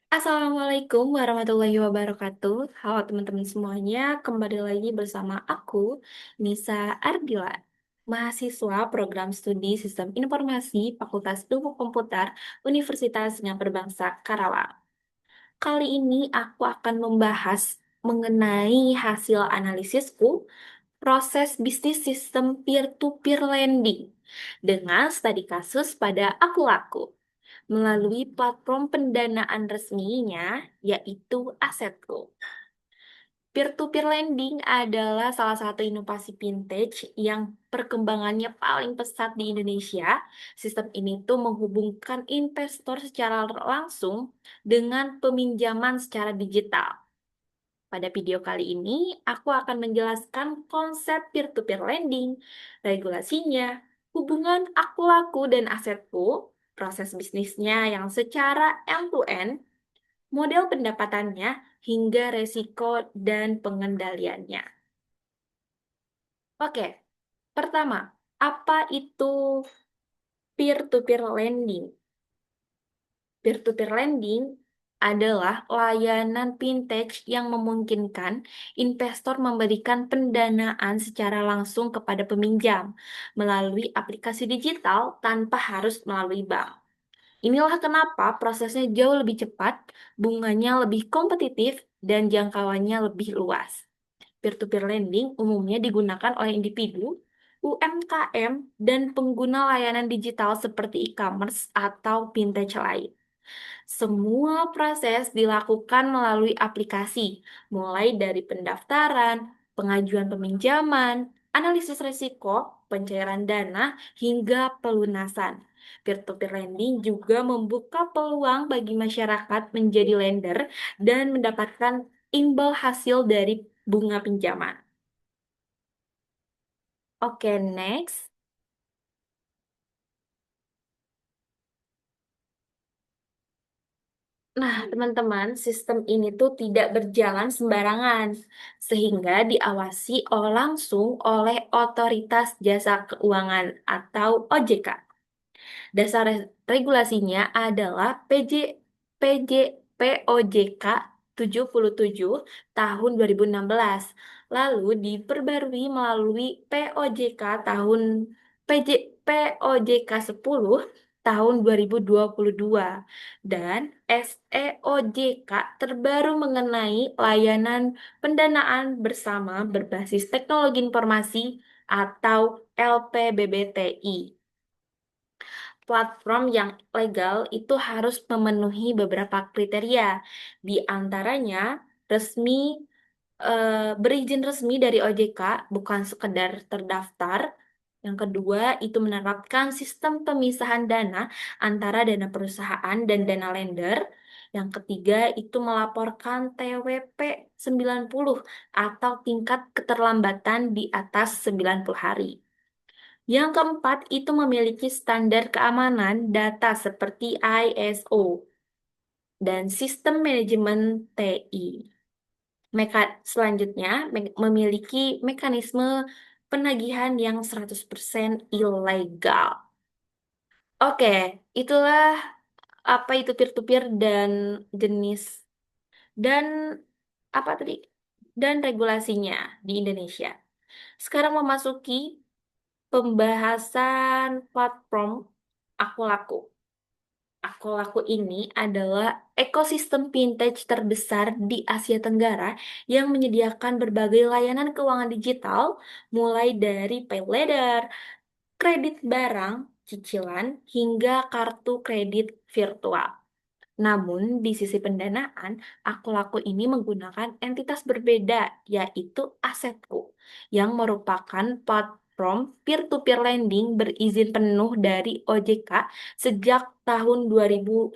Assalamualaikum warahmatullahi wabarakatuh. Halo teman-teman semuanya, kembali lagi bersama aku, Nisa Ardila, mahasiswa program studi Sistem Informasi Fakultas Ilmu Komputer Universitas Singapura Bangsa Karawang. Kali ini aku akan membahas mengenai hasil analisisku proses bisnis sistem peer-to-peer lending dengan studi kasus pada Akulaku melalui platform pendanaan resminya, yaitu Asetco. Peer-to-peer lending adalah salah satu inovasi vintage yang perkembangannya paling pesat di Indonesia. Sistem ini tuh menghubungkan investor secara langsung dengan peminjaman secara digital. Pada video kali ini, aku akan menjelaskan konsep peer-to-peer lending, regulasinya, hubungan aku laku dan asetku, proses bisnisnya yang secara end-to-end, model pendapatannya, hingga resiko dan pengendaliannya. Oke, pertama, apa itu peer-to-peer lending? Peer-to-peer lending adalah layanan vintage yang memungkinkan investor memberikan pendanaan secara langsung kepada peminjam melalui aplikasi digital tanpa harus melalui bank. Inilah kenapa prosesnya jauh lebih cepat, bunganya lebih kompetitif, dan jangkauannya lebih luas. Peer-to-peer lending umumnya digunakan oleh individu, UMKM, dan pengguna layanan digital seperti e-commerce atau vintage lain. Semua proses dilakukan melalui aplikasi, mulai dari pendaftaran, pengajuan peminjaman, analisis risiko, pencairan dana, hingga pelunasan. Peer-to-peer lending juga membuka peluang bagi masyarakat menjadi lender dan mendapatkan imbal hasil dari bunga pinjaman. Oke, next. Nah, teman-teman, sistem ini tuh tidak berjalan sembarangan, sehingga diawasi langsung oleh Otoritas Jasa Keuangan atau OJK. Dasar regulasinya adalah PJ POJK 77 tahun 2016. Lalu diperbarui melalui POJK tahun PJ POJK 10 tahun 2022 dan SEOJK terbaru mengenai layanan pendanaan bersama berbasis teknologi informasi atau LPBBTI. Platform yang legal itu harus memenuhi beberapa kriteria. Di antaranya resmi berizin resmi dari OJK, bukan sekedar terdaftar. Yang kedua, itu menerapkan sistem pemisahan dana antara dana perusahaan dan dana lender. Yang ketiga, itu melaporkan TWP 90 atau tingkat keterlambatan di atas 90 hari. Yang keempat, itu memiliki standar keamanan data seperti ISO dan sistem manajemen TI. Selanjutnya, memiliki mekanisme penagihan yang 100% ilegal. Oke, itulah apa itu peer-to-peer dan jenis dan apa tadi? Dan regulasinya di Indonesia. Sekarang memasuki pembahasan platform Aku Laku. Aku Laku ini adalah ekosistem vintage terbesar di Asia Tenggara yang menyediakan berbagai layanan keuangan digital, mulai dari pay later, kredit barang, cicilan, hingga kartu kredit virtual. Namun, di sisi pendanaan, Aku Laku ini menggunakan entitas berbeda, yaitu Asetku, yang merupakan platform peer-to-peer lending berizin penuh dari OJK sejak tahun 2019.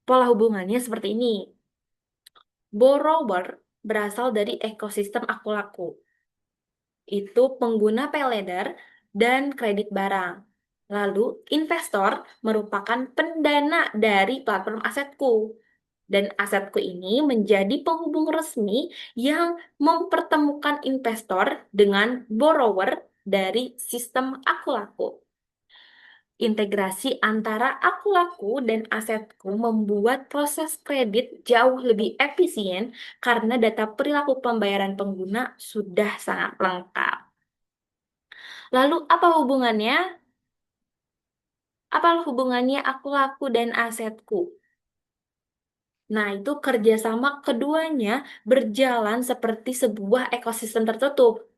Pola hubungannya seperti ini. Borrower berasal dari ekosistem Aku Laku, itu pengguna paylater dan kredit barang. Lalu, investor merupakan pendana dari platform asetku. Dan asetku ini menjadi penghubung resmi yang mempertemukan investor dengan borrower dari sistem aku laku. Integrasi antara aku laku dan asetku membuat proses kredit jauh lebih efisien karena data perilaku pembayaran pengguna sudah sangat lengkap. Lalu apa hubungannya? Apa hubungannya aku laku dan asetku? Nah, itu kerjasama keduanya berjalan seperti sebuah ekosistem tertutup.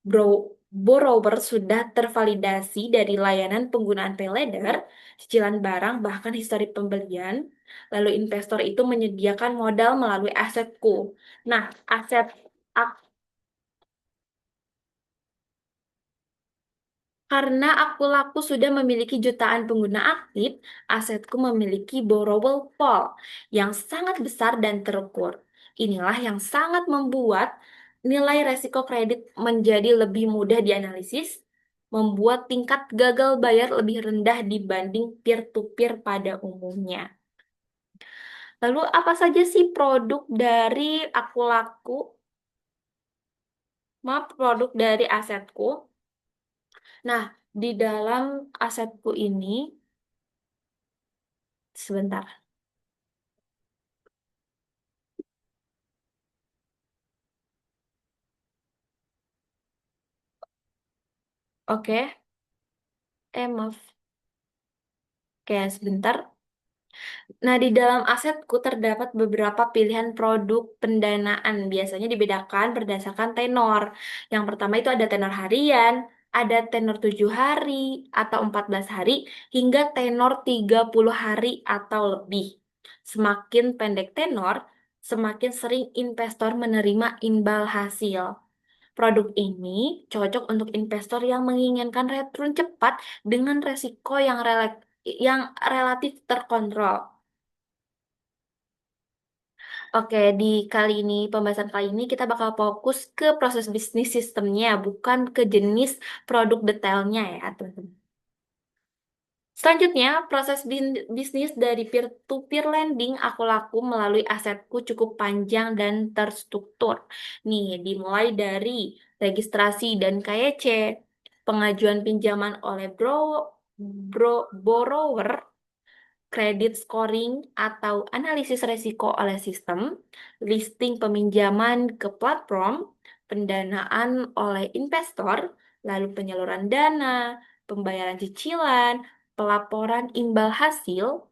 Bro, borrower sudah tervalidasi dari layanan penggunaan paylater, cicilan barang, bahkan histori pembelian. Lalu investor itu menyediakan modal melalui asetku. Nah, aset karena aku laku sudah memiliki jutaan pengguna aktif, asetku memiliki borrowable pool yang sangat besar dan terukur. Inilah yang sangat membuat nilai resiko kredit menjadi lebih mudah dianalisis, membuat tingkat gagal bayar lebih rendah dibanding peer-to-peer pada umumnya. Lalu apa saja sih produk dari aku laku? Maaf, produk dari asetku. Nah, di dalam asetku ini, sebentar. Oke, maaf. Oke, sebentar. Nah, di dalam asetku terdapat beberapa pilihan produk pendanaan. Biasanya dibedakan berdasarkan tenor. Yang pertama itu ada tenor harian, ada tenor 7 hari atau 14 hari, hingga tenor 30 hari atau lebih. Semakin pendek tenor, semakin sering investor menerima imbal hasil. Produk ini cocok untuk investor yang menginginkan return cepat dengan resiko yang relatif terkontrol. Oke, di pembahasan kali ini kita bakal fokus ke proses bisnis sistemnya, bukan ke jenis produk detailnya ya, teman-teman. Selanjutnya, proses bisnis dari peer-to-peer lending aku laku melalui asetku cukup panjang dan terstruktur. Nih, dimulai dari registrasi dan KYC, pengajuan pinjaman oleh borrower, kredit scoring atau analisis resiko oleh sistem, listing peminjaman ke platform, pendanaan oleh investor, lalu penyaluran dana, pembayaran cicilan, pelaporan imbal hasil,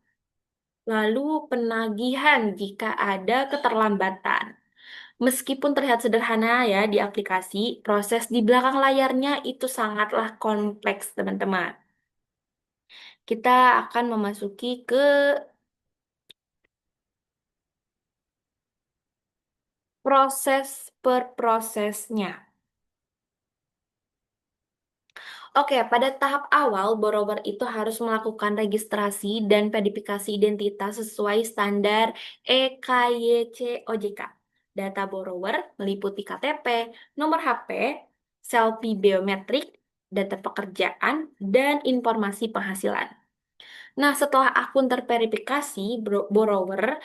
lalu penagihan jika ada keterlambatan. Meskipun terlihat sederhana ya di aplikasi, proses di belakang layarnya itu sangatlah kompleks, teman-teman. Kita akan memasuki ke proses per prosesnya. Oke, pada tahap awal, borrower itu harus melakukan registrasi dan verifikasi identitas sesuai standar EKYC OJK. Data borrower meliputi KTP, nomor HP, selfie biometrik, data pekerjaan, dan informasi penghasilan. Nah, setelah akun terverifikasi, borrower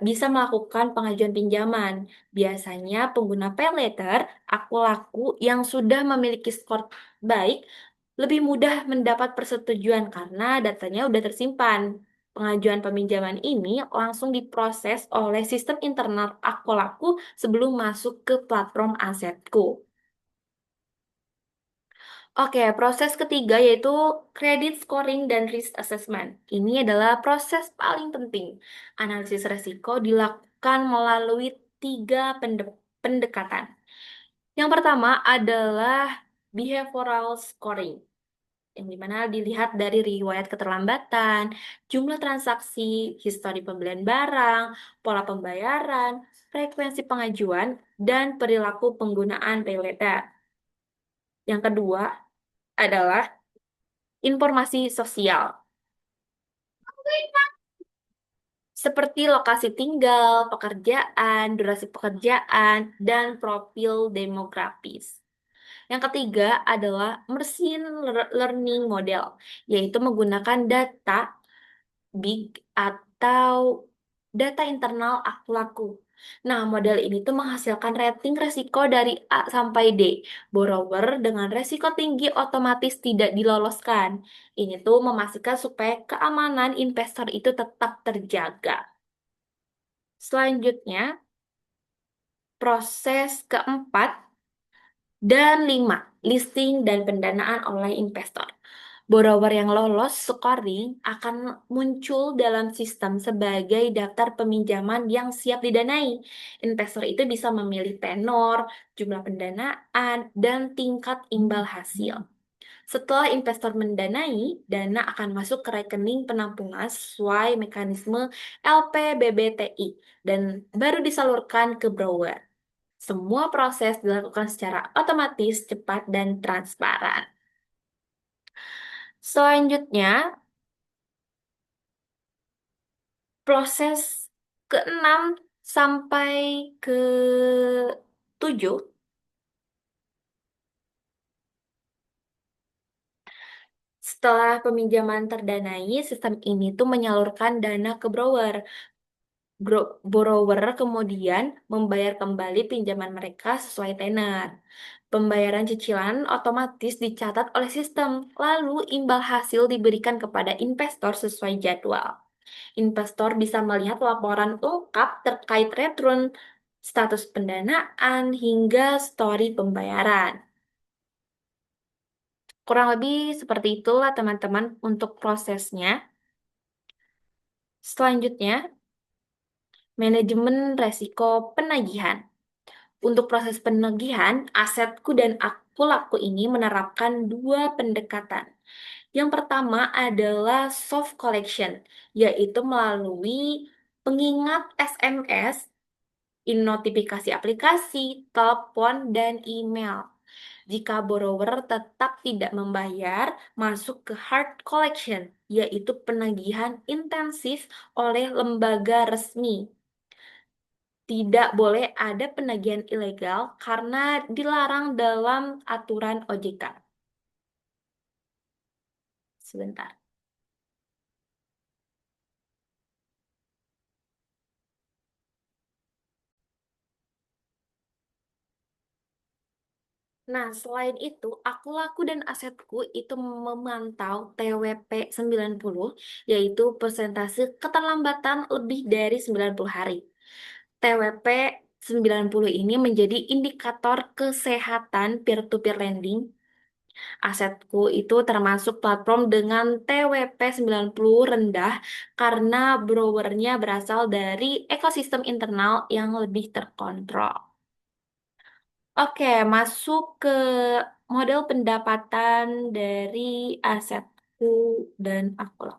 bisa melakukan pengajuan pinjaman. Biasanya pengguna paylater, aku laku yang sudah memiliki skor baik, lebih mudah mendapat persetujuan karena datanya udah tersimpan. Pengajuan peminjaman ini langsung diproses oleh sistem internal aku laku sebelum masuk ke platform asetku. Oke, proses ketiga yaitu credit scoring dan risk assessment. Ini adalah proses paling penting. Analisis resiko dilakukan melalui tiga pendekatan. Yang pertama adalah behavioral scoring, yang dimana dilihat dari riwayat keterlambatan, jumlah transaksi, histori pembelian barang, pola pembayaran, frekuensi pengajuan, dan perilaku penggunaan pay later. Yang kedua adalah informasi sosial, seperti lokasi tinggal, pekerjaan, durasi pekerjaan, dan profil demografis. Yang ketiga adalah machine learning model, yaitu menggunakan data big atau data internal akhlaku. Nah, model ini tuh menghasilkan rating resiko dari A sampai D. Borrower dengan resiko tinggi otomatis tidak diloloskan. Ini tuh memastikan supaya keamanan investor itu tetap terjaga. Selanjutnya, proses keempat dan lima, listing dan pendanaan oleh investor. Borrower yang lolos scoring akan muncul dalam sistem sebagai daftar peminjaman yang siap didanai. Investor itu bisa memilih tenor, jumlah pendanaan, dan tingkat imbal hasil. Setelah investor mendanai, dana akan masuk ke rekening penampungan sesuai mekanisme LPBBTI dan baru disalurkan ke borrower. Semua proses dilakukan secara otomatis, cepat, dan transparan. Selanjutnya, proses keenam sampai ke tujuh, setelah peminjaman terdanai, sistem ini tuh menyalurkan dana ke borrower. Borrower kemudian membayar kembali pinjaman mereka sesuai tenor. Pembayaran cicilan otomatis dicatat oleh sistem, lalu imbal hasil diberikan kepada investor sesuai jadwal. Investor bisa melihat laporan lengkap terkait return, status pendanaan, hingga story pembayaran. Kurang lebih seperti itulah teman-teman untuk prosesnya. Selanjutnya, manajemen resiko penagihan. Untuk proses penagihan, asetku dan aku laku ini menerapkan dua pendekatan. Yang pertama adalah soft collection, yaitu melalui pengingat SMS, notifikasi aplikasi, telepon, dan email. Jika borrower tetap tidak membayar, masuk ke hard collection, yaitu penagihan intensif oleh lembaga resmi. Tidak boleh ada penagihan ilegal karena dilarang dalam aturan OJK. Sebentar. Nah, selain itu, aku laku dan asetku itu memantau TWP 90, yaitu persentase keterlambatan lebih dari 90 hari. TWP 90 ini menjadi indikator kesehatan peer-to-peer lending. Asetku itu termasuk platform dengan TWP 90 rendah karena borrowernya berasal dari ekosistem internal yang lebih terkontrol. Oke, masuk ke model pendapatan dari asetku dan aku.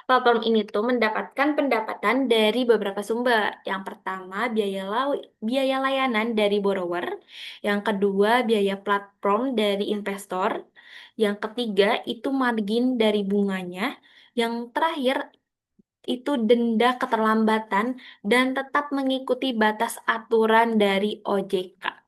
Platform ini tuh mendapatkan pendapatan dari beberapa sumber. Yang pertama, biaya layanan dari borrower. Yang kedua, biaya platform dari investor. Yang ketiga, itu margin dari bunganya. Yang terakhir, itu denda keterlambatan dan tetap mengikuti batas aturan dari OJK.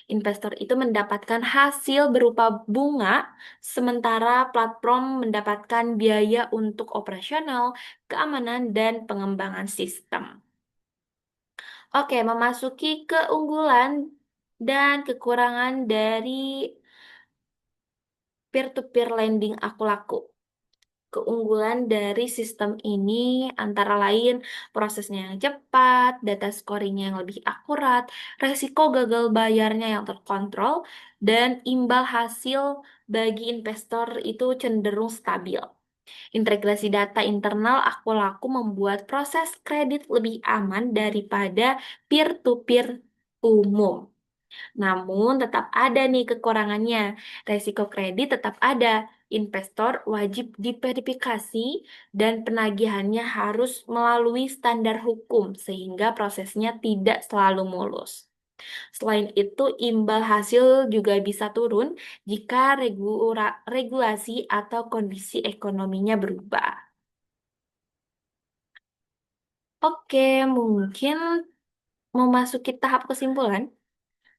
Investor itu mendapatkan hasil berupa bunga, sementara platform mendapatkan biaya untuk operasional, keamanan, dan pengembangan sistem. Oke, memasuki keunggulan dan kekurangan dari peer-to-peer lending aku laku. Keunggulan dari sistem ini antara lain prosesnya yang cepat, data scoringnya yang lebih akurat, resiko gagal bayarnya yang terkontrol, dan imbal hasil bagi investor itu cenderung stabil. Integrasi data internal aku laku membuat proses kredit lebih aman daripada peer-to-peer umum. Namun tetap ada nih kekurangannya. Resiko kredit tetap ada. Investor wajib diverifikasi dan penagihannya harus melalui standar hukum sehingga prosesnya tidak selalu mulus. Selain itu, imbal hasil juga bisa turun jika regulasi atau kondisi ekonominya berubah. Oke, mungkin memasuki tahap kesimpulan.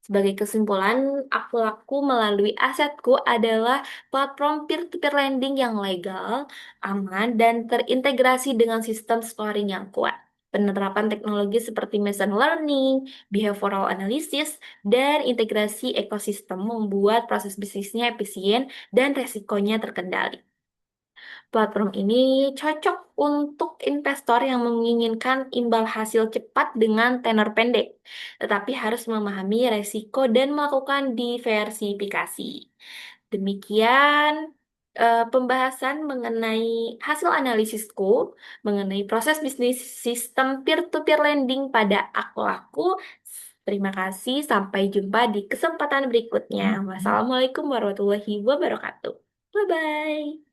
Sebagai kesimpulan, aku laku melalui asetku adalah platform peer-to-peer lending yang legal, aman, dan terintegrasi dengan sistem scoring yang kuat. Penerapan teknologi seperti machine learning, behavioral analysis, dan integrasi ekosistem membuat proses bisnisnya efisien dan resikonya terkendali. Platform ini cocok untuk investor yang menginginkan imbal hasil cepat dengan tenor pendek, tetapi harus memahami resiko dan melakukan diversifikasi. Demikian pembahasan mengenai hasil analisisku mengenai proses bisnis sistem peer-to-peer lending pada aku. Terima kasih, sampai jumpa di kesempatan berikutnya. Wassalamualaikum warahmatullahi wabarakatuh. Bye-bye.